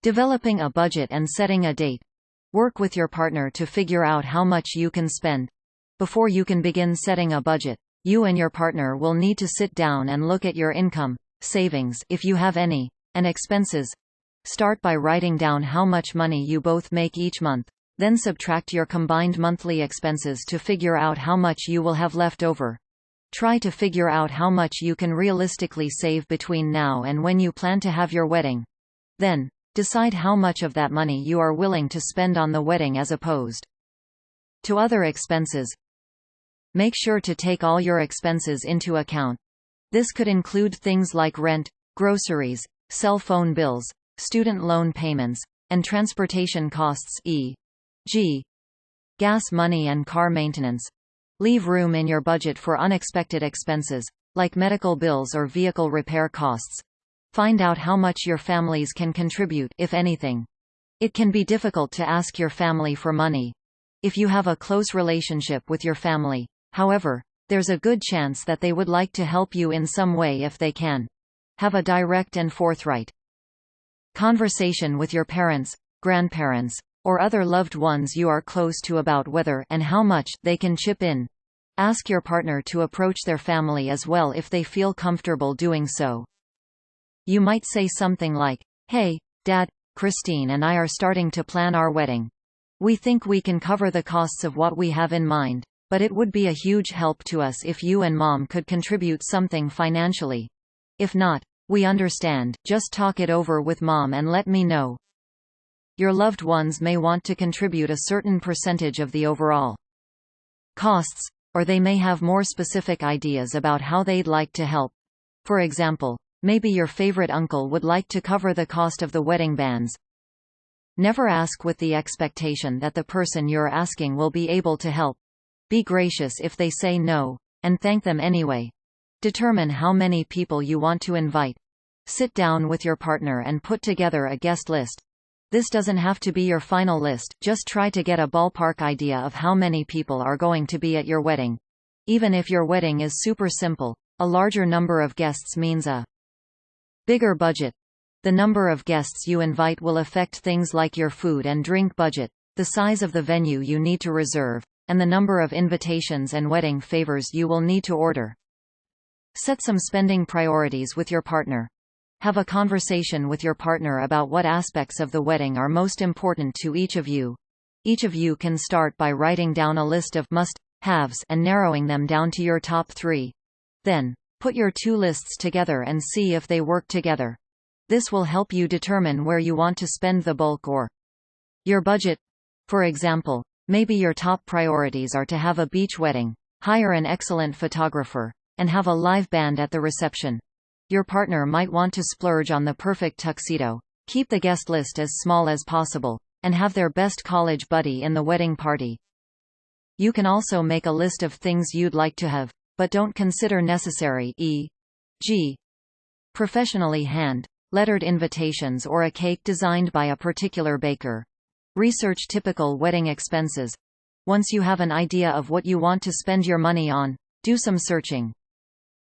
Developing a budget and setting a date. Work with your partner to figure out how much you can spend. Before you can begin setting a budget, you and your partner will need to sit down and look at your income, savings if you have any, and expenses. Start by writing down how much money you both make each month. Then subtract your combined monthly expenses to figure out how much you will have left over. Try to figure out how much you can realistically save between now and when you plan to have your wedding. Then, decide how much of that money you are willing to spend on the wedding as opposed to other expenses. Make sure to take all your expenses into account. This could include things like rent, groceries, cell phone bills, student loan payments, and transportation costs e.g. gas money and car maintenance. Leave room in your budget for unexpected expenses, like medical bills or vehicle repair costs. Find out how much your families can contribute, if anything. It can be difficult to ask your family for money if you have a close relationship with your family. However, there's a good chance that they would like to help you in some way if they can. Have a direct and forthright conversation with your parents, grandparents, or other loved ones you are close to about whether and how much they can chip in. Ask your partner to approach their family as well if they feel comfortable doing so. You might say something like, "Hey, Dad, Christine and I are starting to plan our wedding. We think we can cover the costs of what we have in mind, but it would be a huge help to us if you and Mom could contribute something financially. If not, we understand, just talk it over with Mom and let me know." Your loved ones may want to contribute a certain percentage of the overall costs, or they may have more specific ideas about how they'd like to help. For example, maybe your favorite uncle would like to cover the cost of the wedding bands. Never ask with the expectation that the person you're asking will be able to help. Be gracious if they say no, and thank them anyway. Determine how many people you want to invite. Sit down with your partner and put together a guest list. This doesn't have to be your final list, just try to get a ballpark idea of how many people are going to be at your wedding. Even if your wedding is super simple, a larger number of guests means a bigger budget. The number of guests you invite will affect things like your food and drink budget, the size of the venue you need to reserve, and the number of invitations and wedding favors you will need to order. Set some spending priorities with your partner. Have a conversation with your partner about what aspects of the wedding are most important to each of you. Each of you can start by writing down a list of must-haves and narrowing them down to your top 3. Then, put your two lists together and see if they work together. This will help you determine where you want to spend the bulk or your budget. For example, maybe your top priorities are to have a beach wedding, hire an excellent photographer, and have a live band at the reception. Your partner might want to splurge on the perfect tuxedo, keep the guest list as small as possible, and have their best college buddy in the wedding party. You can also make a list of things you'd like to have, but don't consider necessary, e.g. professionally hand-lettered invitations or a cake designed by a particular baker. Research typical wedding expenses. Once you have an idea of what you want to spend your money on, do some searching.